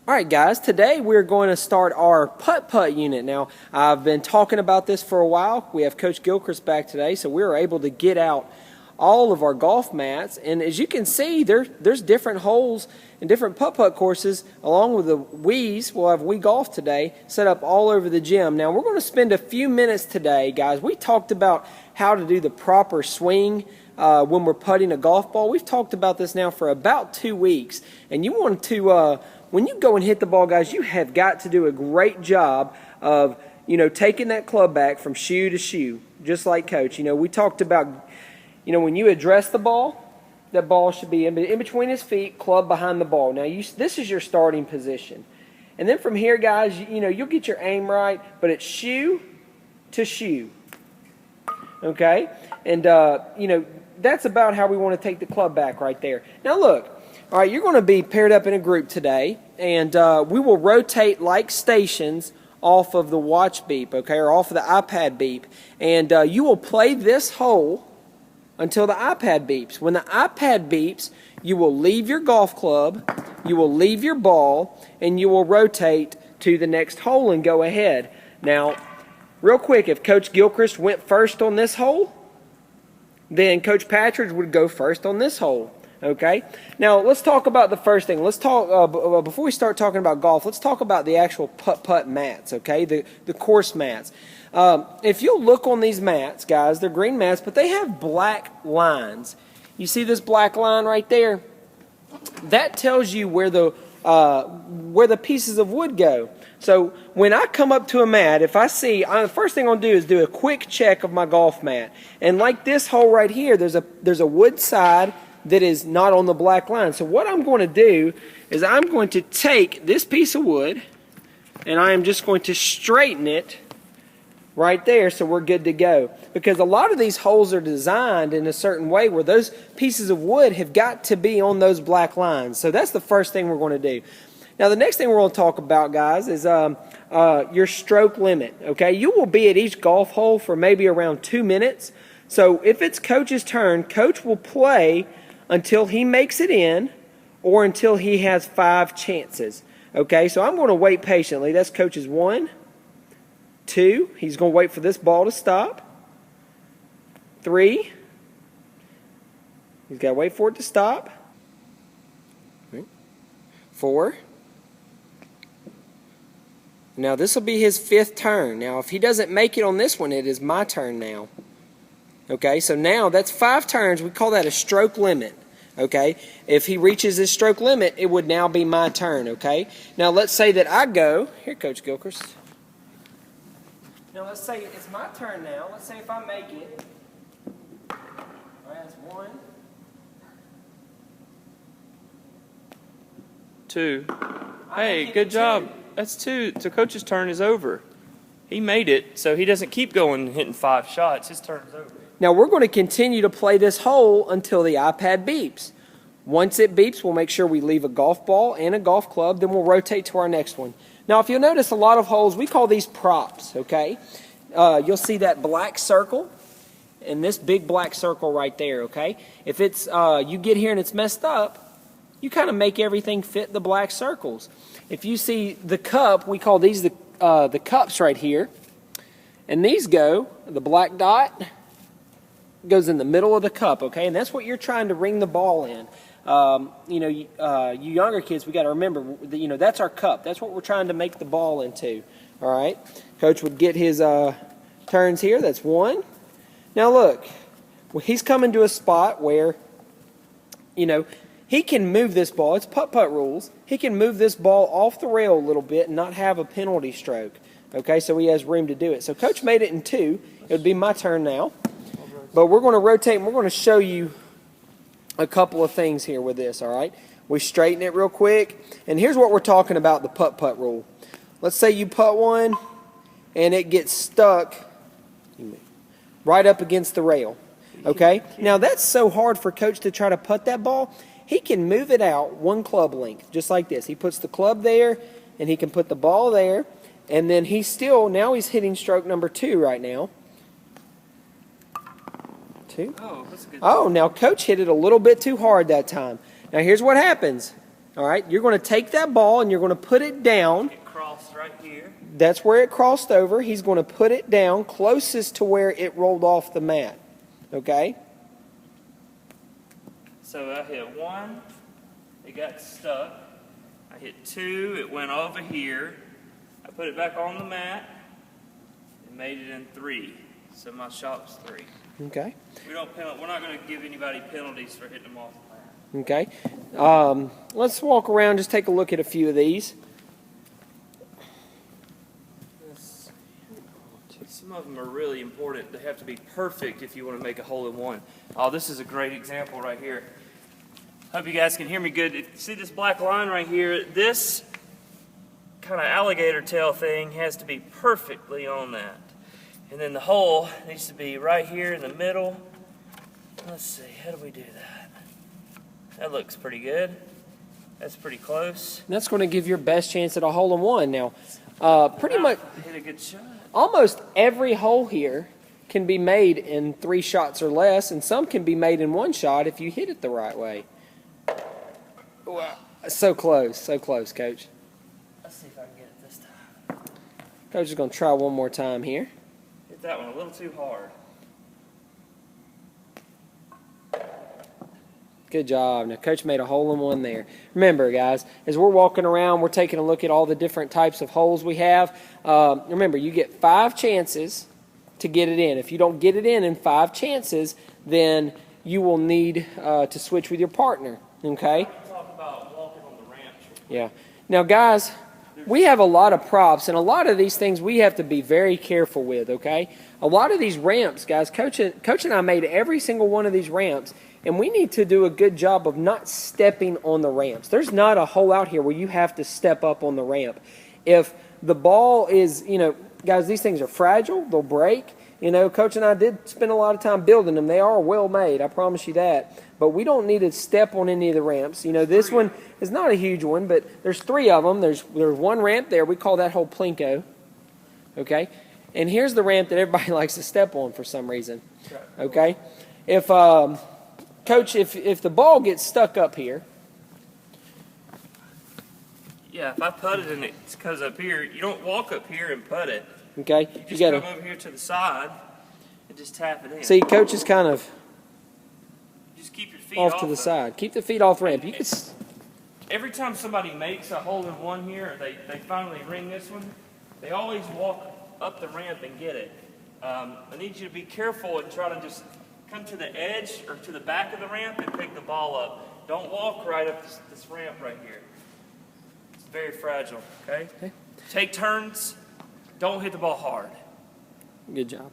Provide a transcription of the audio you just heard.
All right, guys, today we're going to start our putt-putt unit. Now, I've been talking about this for a while. We have Coach Gilchrist back today, so we were able to get out all of our golf mats. And as you can see, there's different holes and different putt-putt courses, along with the Wii's. We'll have Wii Golf today set up all over the gym. Now, we're going to spend a few minutes today, guys. We talked about how to do the proper swing when we're putting a golf ball. We've talked about this now for about 2 weeks. And you want to... when you go and hit the ball, guys, you have got to do a great job of, taking that club back from shoe to shoe, just like Coach. We talked about, when you address the ball, that ball should be in between his feet, club behind the ball. Now, this is your starting position. And then from here, guys, you'll get your aim right, but it's shoe to shoe. Okay? And, that's about how we want to take the club back right there. Now, look. All right, you're going to be paired up in a group today, and we will rotate like stations off of the watch beep, okay, or off of the iPad beep. And you will play this hole until the iPad beeps. When the iPad beeps, you will leave your golf club, you will leave your ball, and you will rotate to the next hole and go ahead. Now, real quick, if Coach Gilchrist went first on this hole, then Coach Patridge would go first on this hole. Okay, now let's talk about the first thing. Let's talk, before we start talking about golf, let's talk about the actual putt-putt mats, okay, the course mats. If you'll look on these mats, guys, they're green mats, but they have black lines. You see this black line right there? That tells you where the pieces of wood go. So when I come up to a mat, if I see, the first thing I'll do is do a quick check of my golf mat. And like this hole right here, there's a wood side that is not on the black line. So what I'm going to do is I'm going to take this piece of wood and I am just going to straighten it right there so we're good to go. Because a lot of these holes are designed in a certain way where those pieces of wood have got to be on those black lines. So that's the first thing we're going to do. Now the next thing we're going to talk about, guys, is your stroke limit. Okay, you will be at each golf hole for maybe around 2 minutes. So if it's Coach's turn, Coach will play until he makes it in or until he has 5 chances. Okay, so I'm going to wait patiently. That's Coach's 1, 2. He's going to wait for this ball to stop. 3. He's got to wait for it to stop. 4. Now this will be his 5th turn. Now if he doesn't make it on this one, it is my turn now. Okay, so now that's 5 turns. We call that a stroke limit. Okay, if he reaches his stroke limit, it would now be my turn. Okay, now let's say that I go. Here, Coach Gilchrist. Now let's say it's my turn now. Let's say if I make it. All right, that's 1. 2. Hey, good job. That's 2. So Coach's turn is over. He made it, so he doesn't keep going hitting 5 shots. His turn is over. Now we're going to continue to play this hole until the iPad beeps. Once it beeps, we'll make sure we leave a golf ball and a golf club. Then we'll rotate to our next one. Now if you'll notice, a lot of holes, we call these props, okay? You'll see that black circle and this big black circle right there, okay? If it's you get here and it's messed up, you kind of make everything fit the black circles. If you see the cup, we call these the cups right here. And these go, the black dot goes in the middle of the cup, okay? And that's what you're trying to ring the ball in. You younger kids, we got to remember, that's our cup. That's what we're trying to make the ball into, all right? Coach would get his turns here. That's 1. Now, look, he's coming to a spot where, he can move this ball. It's putt-putt rules. He can move this ball off the rail a little bit and not have a penalty stroke, okay? So he has room to do it. So Coach made it in 2. It would be my turn now. But we're going to rotate and we're going to show you a couple of things here with this, all right? We straighten it real quick. And here's what we're talking about, the putt-putt rule. Let's say you putt one and it gets stuck right up against the rail, okay? Now, that's so hard for Coach to try to putt that ball. He can move it out 1 club length, just like this. He puts the club there and he can put the ball there. And then now he's hitting stroke number 2 right now. 2. Oh, that's a good. Oh, now Coach hit it a little bit too hard that time. Now here's what happens. All right, you're going to take that ball and you're going to put it down. It crossed right here. That's where it crossed over. He's going to put it down closest to where it rolled off the mat. Okay? So I hit 1, it got stuck. I hit 2, it went over here. I put it back on the mat. It made it in 3. So my shot was 3. Okay. We're not going to give anybody penalties for hitting them off the mat. Okay. Let's walk around, just take a look at a few of these. Some of them are really important. They have to be perfect if you want to make a hole-in-one. Oh, this is a great example right here. Hope you guys can hear me good. See this black line right here? This kind of alligator tail thing has to be perfectly on that. And then the hole needs to be right here in the middle. Let's see, how do we do that? That looks pretty good. That's pretty close. That's going to give your best chance at a hole-in-one. Now, pretty much hit a good shot. Almost every hole here can be made in 3 shots or less, and some can be made in 1 shot if you hit it the right way. Wow. So close, Coach. Let's see if I can get it this time. Coach is going to try one more time here. Hit that one a little too hard. Good job. Now, Coach made a hole-in-one there. Remember, guys, as we're walking around, we're taking a look at all the different types of holes we have. Remember, you get 5 chances to get it in. If you don't get it in 5 chances, then you will need to switch with your partner. Okay? Talk about walking on the ramp. Yeah. Now, guys, we have a lot of props, and a lot of these things we have to be very careful with, okay? A lot of these ramps, guys, Coach and I made every single one of these ramps, and we need to do a good job of not stepping on the ramps. There's not a hole out here where you have to step up on the ramp. If the ball is, guys, these things are fragile. They'll break. Coach and I did spend a lot of time building them. They are well made, I promise you that. But we don't need to step on any of the ramps. This one is not a huge one, but there's 3 of them. There's 1 ramp there. We call that hole Plinko. Okay? And here's the ramp that everybody likes to step on for some reason. Okay? If Coach, if the ball gets stuck up here. Yeah, if I put it and it goes up here, you don't walk up here and put it. Okay. You just come over here to the side and just tap it in. See, Coach is kind of just keep your feet off to the side. Keep the feet off the ramp. You can. Every time somebody makes a hole-in-one here, or they finally ring this one, they always walk up the ramp and get it. I need you to be careful and try to just come to the edge or to the back of the ramp and pick the ball up. Don't walk right up this ramp right here. It's very fragile, okay? Take turns. Don't hit the ball hard. Good job.